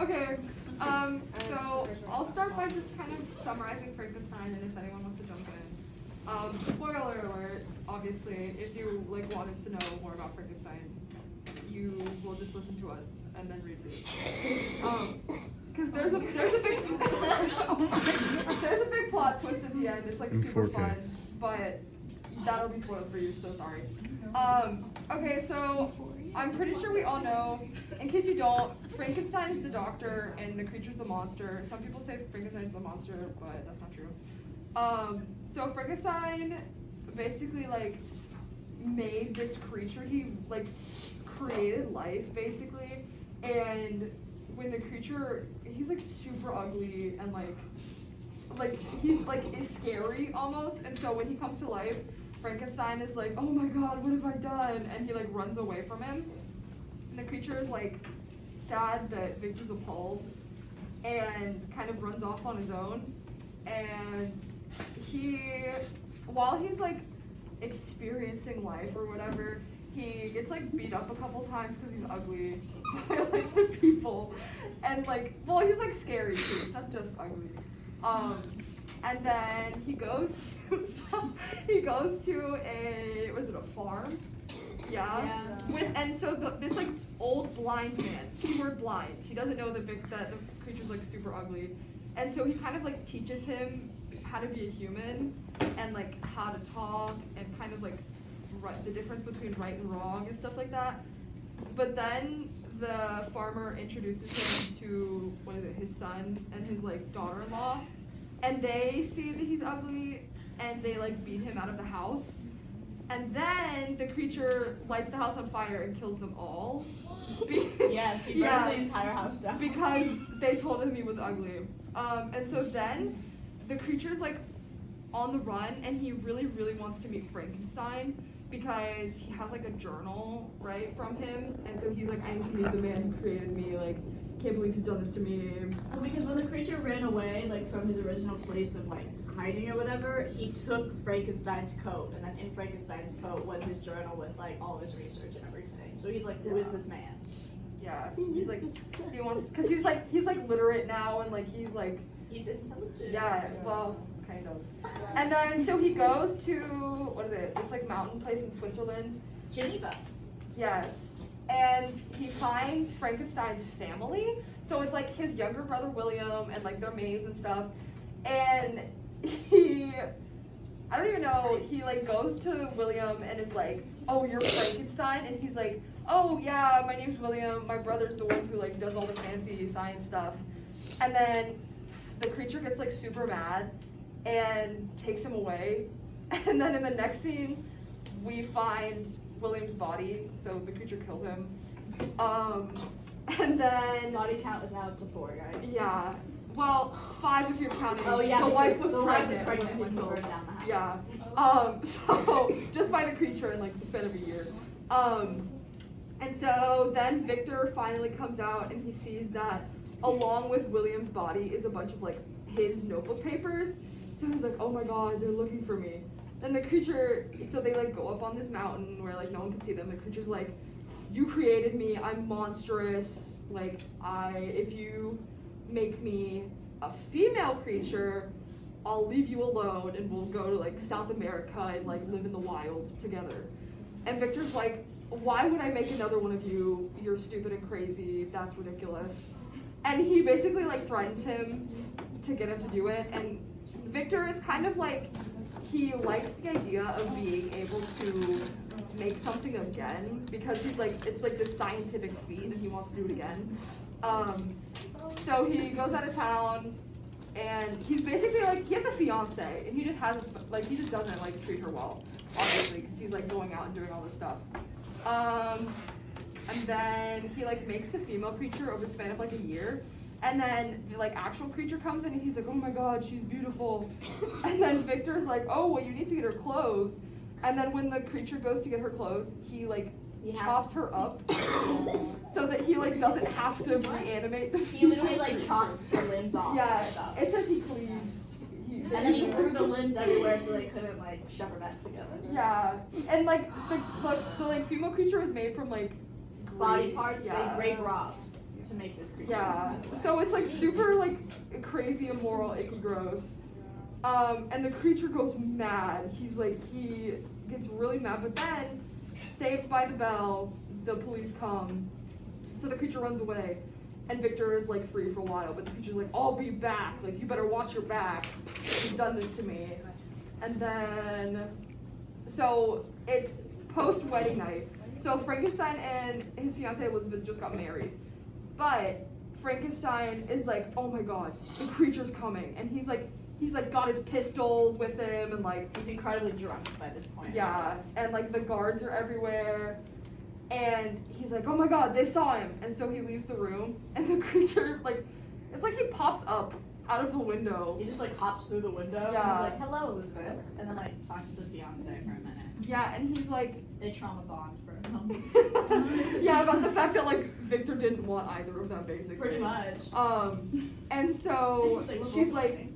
Okay, so I'll start by just kind of summarizing Frankenstein, and if anyone wants to jump in. Spoiler alert, obviously, if you wanted to know more about Frankenstein, you will just listen to us and then read these. Because there's a big there's a big plot twist at the end. It's super 4K. fun, but that'll be spoiled for you, so sorry. Okay, so I'm pretty sure we all know, in case you don't, Frankenstein is the doctor and the creature's the monster. Some people say Frankenstein's the monster, but that's not true. So Frankenstein basically made this creature. He created life basically, and when the creature, he's super ugly and he's is scary almost, and so when he comes to life, Frankenstein is like, oh my god, what have I done? And he runs away from him. And the creature is sad that Victor's appalled and kind of runs off on his own. And while he's experiencing life or whatever, he gets beat up a couple times because he's ugly by the people. And he's scary too, it's not just ugly. And then he goes to a farm? Yeah. And so this old blind man, keyword blind, he doesn't know that the creature's super ugly. And so he kind of teaches him how to be a human and how to talk and kind of the difference between right and wrong and stuff like that. But then the farmer introduces him to his son and his daughter-in-law, and they see that he's ugly and they beat him out of the house. And then the creature lights the house on fire and kills them all. Yes, he burned the entire house down. Because they told him he was ugly. And so then the creature's on the run, and he really, really wants to meet Frankenstein because he has a journal, right, from him. And so he's I need to meet the man who created me, can't believe he's done this to me. Well, because when the creature ran away, from his original place of hiding or whatever, he took Frankenstein's coat, and then in Frankenstein's coat was his journal with all of his research and everything. So he's who is this man? Yeah, he's he wants, because he's literate now, and he's intelligent. Yeah, well, kind of. And then so he goes to, what is it? This mountain place in Switzerland. Geneva. Yes. And he finds Frankenstein's family. So it's his younger brother William and their maids and stuff. And I don't even know, he goes to William and is oh, you're Frankenstein? And he's oh yeah, my name's William, my brother's the one who does all the fancy science stuff. And then the creature gets super mad and takes him away. And then in the next scene, we find William's body, so the creature killed him. And then Body count is now up to 4, guys. yeah. Well, 5 if you're counting. Oh yeah, the wife was pregnant pregnant when he killed. burned down the house. Yeah. So just by the creature in the span of a year. And so then Victor finally comes out and he sees that along with William's body is a bunch of his notebook papers. So he's oh my god, they're looking for me. And the creature, so they go up on this mountain where no one can see them. The creature's you created me, I'm monstrous. If you make me a female creature, I'll leave you alone and we'll go to South America and live in the wild together. And Victor's why would I make another one of you? You're stupid and crazy, that's ridiculous. And he basically threatens him to get him to do it. And Victor is kind of he likes the idea of being able to make something again because he's it's this scientific feat and he wants to do it again. So he goes out of town and he's basically he has a fiance and he just has he just doesn't treat her well, obviously, because he's going out and doing all this stuff. And then he makes the female creature over the span of a year. And then the actual creature comes in and he's oh my god, she's beautiful. And then Victor's oh, well, you need to get her clothes. And then when the creature goes to get her clothes, he chops her up so that he doesn't have to reanimate the He literally chops her limbs off. Yeah, and stuff. it says he cleaves. And then he threw the limbs everywhere so they couldn't shove her back together. Yeah, and the female creature was made from body parts, yeah. they grave robbed. to make this creature. Yeah. by the way. So it's like super like crazy, immoral, icky, gross. And the creature goes mad. He gets really mad, but then, saved by the bell, the police come. So the creature runs away, and Victor is like free for a while. But the creature's like, "I'll be back. Like you better watch your back. You've done this to me." And then, so it's post-wedding night. So Frankenstein and his fiancée Elizabeth just got married, but Frankenstein is like, "Oh my God, the creature's coming!" And he's like got his pistols with him, and like He's incredibly drunk by this point. yeah, and like the guards are everywhere, and he's like, "Oh my God, they saw him!" And so he leaves the room, and the creature like, it's like he pops up out of the window. He just like hops through the window. Yeah. And he's like, "Hello, Elizabeth," and then like talks to the fiance for a minute. Yeah, and he's like, They trauma bond for a moment. yeah, about the fact that like Victor didn't want either of them basically. Pretty much. And so He's like, "We're she's both like,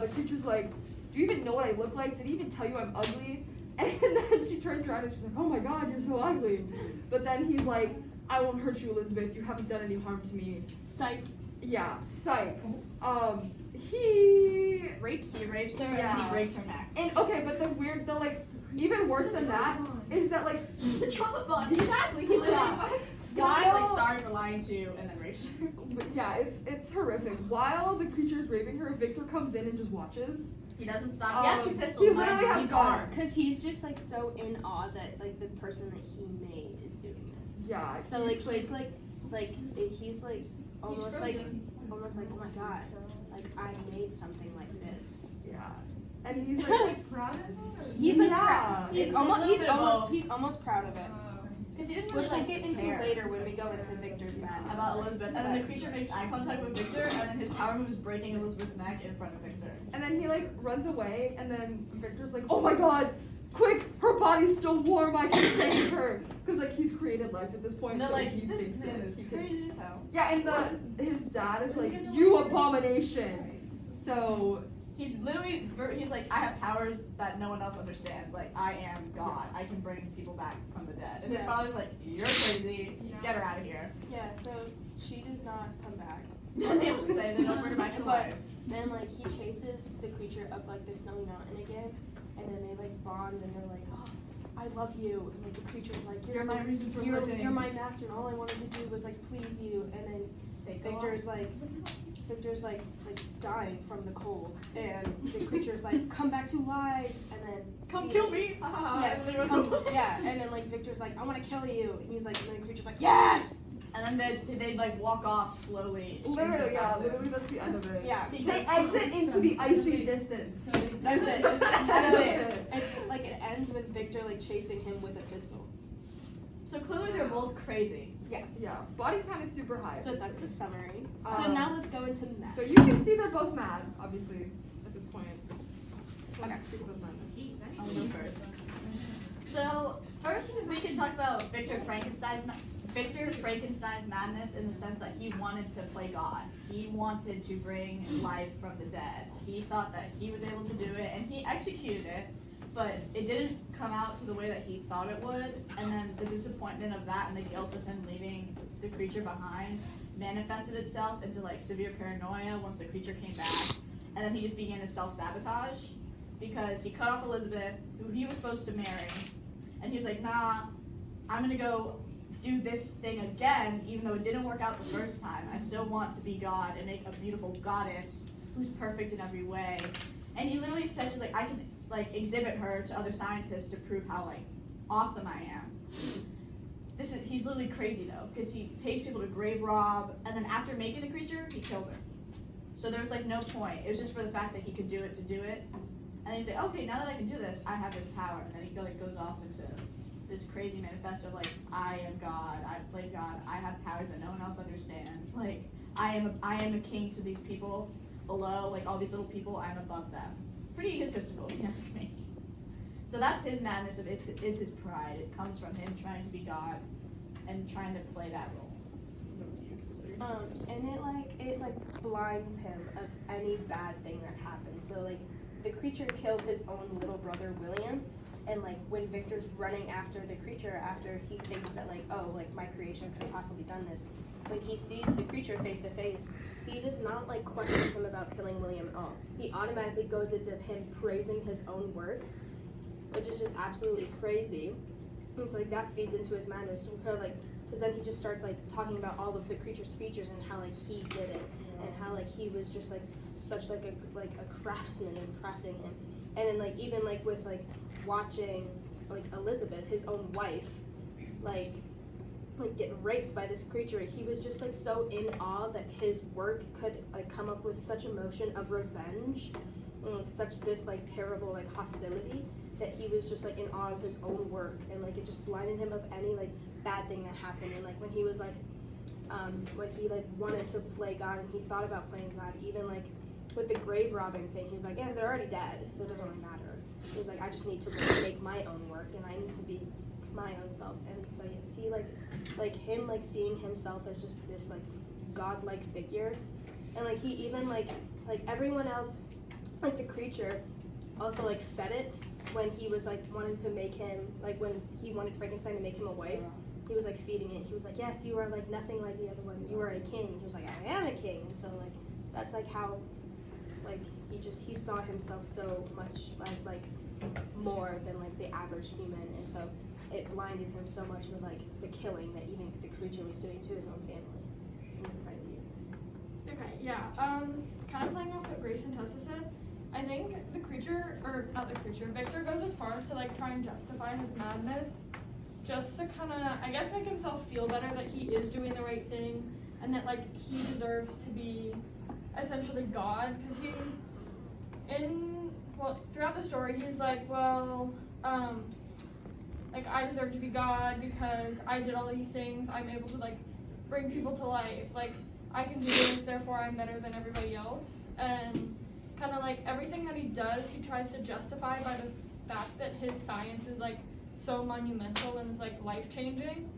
the creature's like, "Do you even know what I look like? Did he even tell you I'm ugly?" And then she turns around and she's like, "Oh my God, you're so ugly." But then he's like, "I won't hurt you, Elizabeth. You haven't done any harm to me." Psych. Yeah, psych. He He rapes her and Yeah. he breaks her neck. and okay, but the like even worse than that is that like The trauma bond. Exactly. He literally. Yeah. He's like sorry for lying to you, and then rapes her. yeah, it's horrific. While the creature is raping her, Victor comes in and just watches. He doesn't stop. He has two He pistols. literally mind you. has He's guns. armed. Because he's just like so in awe that like the person that he made is doing this. Yeah. So like he's like he's like almost like oh my God, like I made something like this. Yeah. And he's like proud of it? He's like Yeah. he's It's a almost little bit of both. he's almost proud of it. Because he didn't Which really we'll get into care later when we go into Victor's madness. about Elizabeth. And then the creature makes eye contact with Victor, and then his power move is breaking Elizabeth's neck in front of Victor. and then he like runs away, and then Victor's like, "Oh my God, quick! Her body's still warm. I can save her." Because like he's created life at this point, And they're so like, he this thinks man that is he can. crazy as hell. Yeah, and his dad is like, "You abomination." So He's literally, he's like, I have powers that no one else understands. Like, I am God. I can bring people back from the dead. And his Yeah. father's like, you're crazy. Get her out of here. Yeah, so she does not come back. Needless to say, they don't bring her back to But life. then like he chases the creature up like the snowy mountain again, and then they like bond and they're like, "Oh, I love you," and like the creature's like, You're my reason for you're, living. you're my master, and all I wanted to do was like please you." And then They go Victor's like dying from the cold, and the creature's like, "Come back to life," and then come he- kill me. Yes, And, then yeah, and then like Victor's like, "I want to kill you," and he's like, and then the creature's like, "Yes." and then they like walk off slowly. literally, yeah, literally that's the end of it. Yeah, They exit into the icy distance. that's it. That's So, it. It's like it ends with Victor like chasing him with a pistol. So clearly they're both crazy. Yeah, body count is super high. So that's the summary. So Um, now let's go into the map. So you can see they're both mad, obviously, at this point. Okay. Speak about madness. I'll go first. So first we can talk about Victor Frankenstein's madness in the sense that he wanted to play God. He wanted to bring life from the dead. He thought that he was able to do it, and he executed it, but it didn't come out to the way that he thought it would. And then the disappointment of that and the guilt of him leaving the creature behind manifested itself into like severe paranoia once the creature came back. And then he just began to self-sabotage because he cut off Elizabeth, who he was supposed to marry, and he was like, nah, I'm gonna go do this thing again, even though it didn't work out the first time. I still want to be God and make a beautiful goddess who's perfect in every way. And he literally said, she's like, I can like exhibit her to other scientists to prove how like awesome I am. He's literally crazy though, because he pays people to grave rob, and then after making the creature, he kills her. So there was like no point. It was just for the fact that he could do it to do it. And he's like, okay, now that I can do this, I have this power. And then he like goes off into this crazy manifesto of like, I am God, I play God, I have powers that no one else understands. Like, I am a king to these people below, like all these little people, I'm above them. Pretty egotistical, if you ask me. So that's his madness, is his pride. It comes from him trying to be God and trying to play that role. And it blinds him of any bad thing that happens. So like the creature killed his own little brother William, And like when Victor's running after the creature after he thinks that like, oh, like my creation could have possibly done this, when he sees the creature face to face, he does not like question him about killing William at all. He automatically goes into him praising his own work, which is just absolutely crazy. And so like that feeds into his madness, so kind of like, because then he just starts like talking about all of the creature's features and how like he did it, and how like he was just like such like a craftsman in crafting him. And then like even like with like watching like Elizabeth, his own wife, like get raped by this creature, he was just like so in awe that his work could like come up with such emotion of revenge and like such this like terrible like hostility, that he was just like in awe of his own work, and like it just blinded him of any like bad thing that happened. And like when he was like when he like wanted to play God and he thought about playing God, even like with the grave robbing thing, he was like, yeah, they're already dead, so it doesn't really matter. He was like, I just need to like, make my own work, and I need to be my own self. And so you see like him like seeing himself as just this like godlike figure, and like he even like everyone else, like the creature also like fed it when he was like wanting to make him, like when he wanted Frankenstein to make him a wife, he was like feeding it. He was like, yes, you are like nothing like the other one, you are a king. He was like, I am a king. And so like that's like how like he saw himself so much as like more than like the average human, and so it blinded him so much with like the killing that even the creature was doing to his own family. Okay, yeah. Kind of playing off what Grace and Tessa said, I think the creature, or not the creature, Victor goes as far as to like try and justify his madness, just to kind of, I guess, make himself feel better that he is doing the right thing, and that like he deserves to be essentially God, because throughout the story, he's like, well, like I deserve to be God because I did all these things. I'm able to like bring people to life. Like I can do this, therefore I'm better than everybody else. And kind of like everything that he does, he tries to justify by the fact that his science is like so monumental and is like life changing,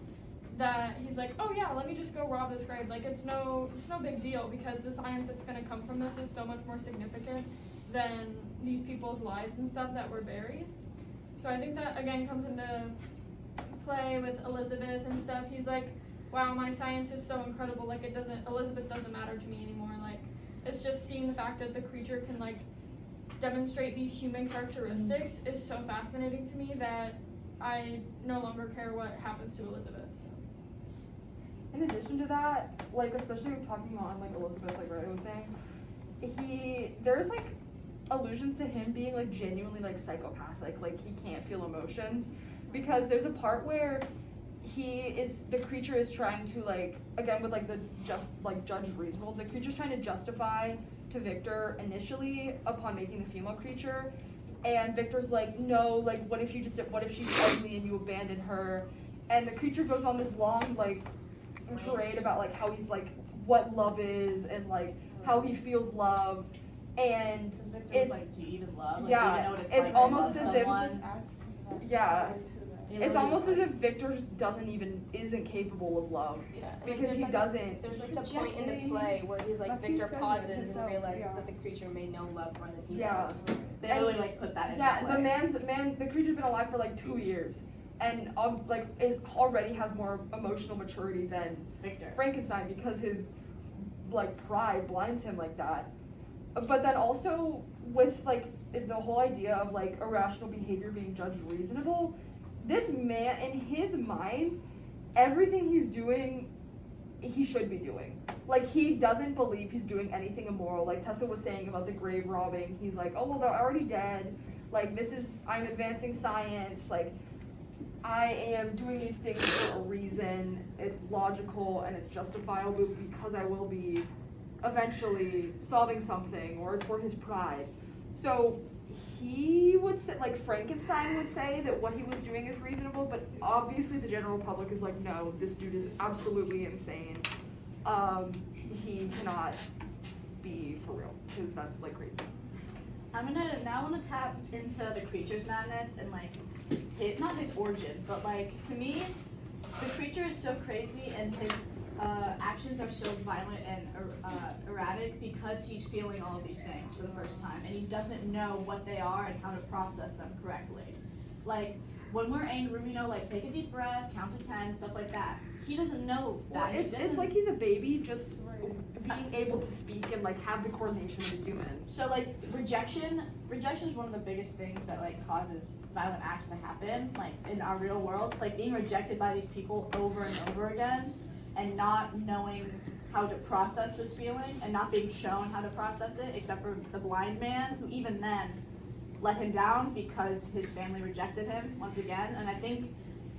that he's like, oh yeah, let me just go rob this grave. Like it's no big deal, because the science that's gonna come from this is so much more significant than these people's lives and stuff that were buried. So I think that again comes into play with Elizabeth and stuff. He's like, wow, my science is so incredible, like Elizabeth doesn't matter to me anymore. Like it's just seeing the fact that the creature can like demonstrate these human characteristics is so fascinating to me that I no longer care what happens to Elizabeth. So. In addition to that, like especially talking on like Elizabeth, like Riley was saying, there's like allusions to him being like genuinely like psychopathic, like he can't feel emotions, because there's a part where the creature is trying to like, again with like the judge reasonable, the creature's trying to justify to Victor initially upon making the female creature, and Victor's like, no, like what if she's ugly and you abandon her, and the creature goes on this long like parade about like how he's like what love is and like how he feels love, and Victor's like, do you even love? Like, yeah, do you know what it's it's like almost to love as someone? yeah, it's almost as if Victor just isn't capable of love. Yeah, because he like doesn't. There's like the point in the play where he's like, Victor pauses and realizes that the creature may know love more than he does. They really like put that in. Yeah, play. the creature's been alive for like 2 years, and like already has more emotional maturity than Victor. Frankenstein, because his like pride blinds him like that. But then also with like the whole idea of like irrational behavior being judged reasonable, this man, in his mind, everything he's doing, he should be doing. Like, he doesn't believe he's doing anything immoral. Like Tessa was saying about the grave robbing, he's like, oh, well, they're already dead. Like, I'm advancing science. Like, I am doing these things for a reason. It's logical and it's justifiable because I will be eventually solving something, or it's for his pride. So he would say, like Frankenstein would say, that what he was doing is reasonable, but obviously the general public is like, no, this dude is absolutely insane. He cannot be for real, because that's like crazy. I want to tap into the creature's madness and like not his origin, but like to me, the creature is so crazy and his actions are so violent and erratic because he's feeling all of these things for the first time, and he doesn't know what they are and how to process them correctly. Like, when we're angry, we know, like, take a deep breath, count to 10, stuff like that. He doesn't know that. Well, it's like he's a baby, just being able to speak and like have the coordination of a human. So like rejection is one of the biggest things that like causes violent acts to happen, like in our real world. Like being rejected by these people over and over again and not knowing how to process this feeling and not being shown how to process it, except for the blind man, who even then let him down because his family rejected him once again. And I think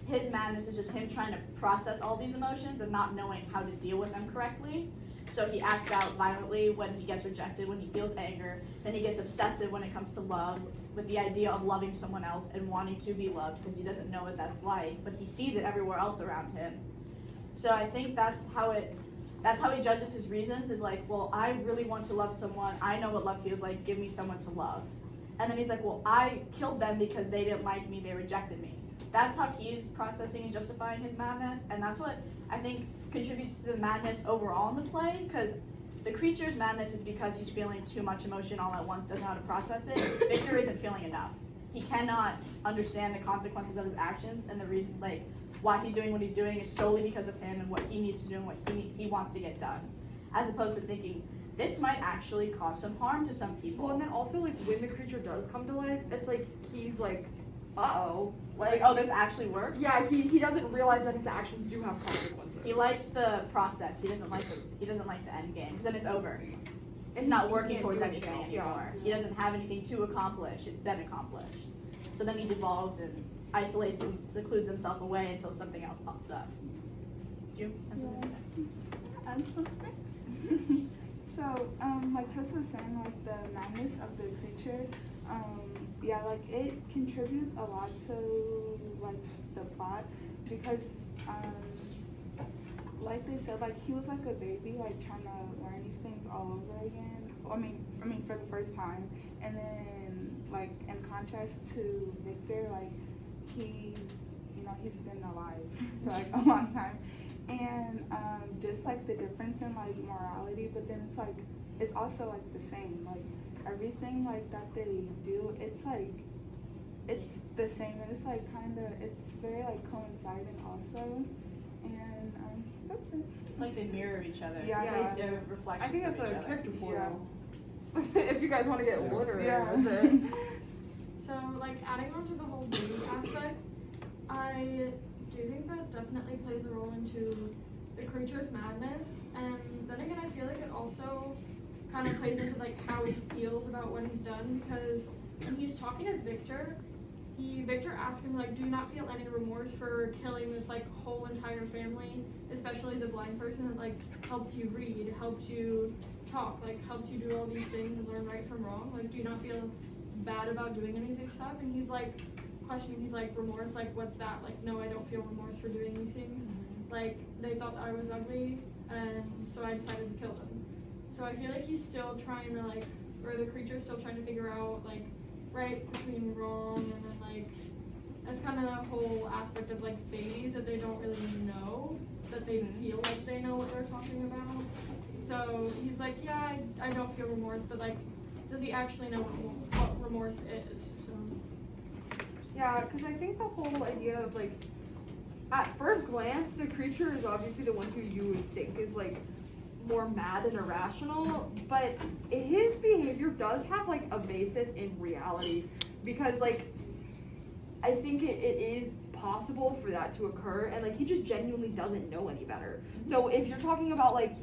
his madness is just him trying to process all these emotions and not knowing how to deal with them correctly. So he acts out violently when he gets rejected, when he feels anger. Then he gets obsessive when it comes to love, with the idea of loving someone else and wanting to be loved because he doesn't know what that's like, but he sees it everywhere else around him. So I think that's how he judges his reasons, is like, well, I really want to love someone. I know what love feels like. Give me someone to love. And then he's like, well, I killed them because they didn't like me. They rejected me. That's how he's processing and justifying his madness, and that's what I think contributes to the madness overall in the play, because the creature's madness is because he's feeling too much emotion all at once, doesn't know how to process it. Victor isn't feeling enough. He cannot understand the consequences of his actions, and the reason, like, why he's doing what he's doing is solely because of him and what he needs to do and what he wants to get done, as opposed to thinking, this might actually cause some harm to some people. Well, and then also, like, when the creature does come to life, it's like, he's like, uh-oh. Like, oh, this actually worked? Yeah, he doesn't realize that his actions do have consequences. He likes the process. He doesn't like the end game, because then it's over. It's not working towards anything anymore. He doesn't have anything to accomplish. It's been accomplished. So then he devolves and isolates and secludes himself away until something else pops up. Do you have something to say? Add something? So, like Tessa was saying, like the madness of the creature, yeah, like it contributes a lot to like the plot, because like they said, like he was like a baby, like trying to learn these things all over again. I mean for the first time, and then like in contrast to Victor, like he's been alive for like a long time. And just like the difference in like morality, but then it's also like the same, like everything like that they do, it's like it's the same, and it's like it's very like coinciding also, and that's it. Like they mirror each other. Yeah, Like they're reflections I think that's of each a other. character foil. If you guys want to get literary Yeah. with it. So, like, adding on to the whole baby aspect, I do think that definitely plays a role into the creature's madness, and then again, I feel like it also kind of plays into, like, how he feels about what he's done, because when he's talking to Victor asks him, like, do you not feel any remorse for killing this, like, whole entire family, especially the blind person that, like, helped you read, helped you talk, like, helped you do all these things and learn right from wrong, like, do you not feel bad about doing any of this stuff? And he's like questioning, he's like, remorse, like, what's that? Like, no, I don't feel remorse for doing these things. Like, they thought that I was ugly, and so I decided to kill them. So I feel like he's still trying to, like, or the creature's still trying to figure out, like, right between wrong, and then, like, that's kind of the whole aspect of, like, babies, that they don't really know, that they feel like they know what they're talking about. So he's like, yeah, I don't feel remorse, but, like, does he actually know what remorse is? So. Yeah, because I think the whole idea of, like, at first glance, the creature is obviously the one who you would think is, like, more mad and irrational, but his behavior does have, like, a basis in reality, because, like, I think it is possible for that to occur, and, like, he just genuinely doesn't know any better. So if you're talking about, like,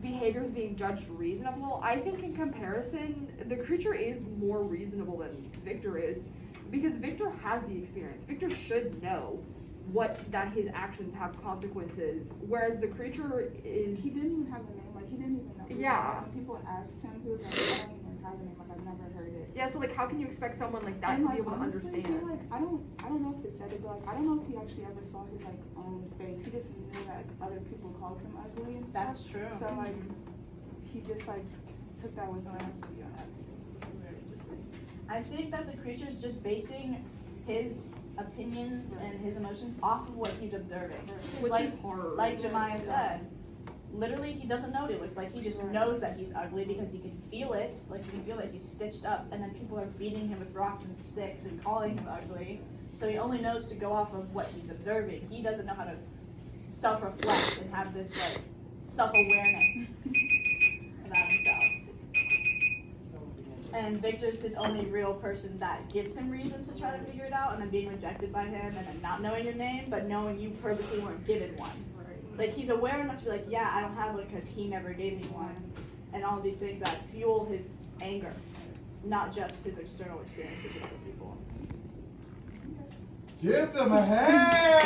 behaviors being judged reasonable, I think in comparison, the creature is more reasonable than Victor is, because Victor has the experience. Victor should know that his actions have consequences, whereas the creature is... He didn't even have a name, like he didn't even know. Yeah. When people asked him, he was like, I don't even have a name, like I've never heard it. Yeah, so, like, how can you expect someone like that And, to like, be able to honestly, understand? He, like, I don't know if it said it, but like I don't know if he actually ever saw his like own face. He just knew that other people called him ugly and stuff. That's true. So like he just like took that with him. I think that the creature's just basing his opinions and his emotions off of what he's observing. Which like, is hard. Like Jemiah said, literally he doesn't know what he looks like. He just knows that he's ugly because he can feel it. Like, you can feel that he's stitched up, and then people are beating him with rocks and sticks and calling him ugly. So he only knows to go off of what he's observing. He doesn't know how to self-reflect and have this like self-awareness about himself. And Victor's his only real person that gives him reason to try to figure it out, and then being rejected by him, and then not knowing your name, but knowing you purposely weren't given one. Like, he's aware enough to be like, yeah, I don't have one because he never gave me one. And all these things that fuel his anger, not just his external experiences with other people. Give them a hand!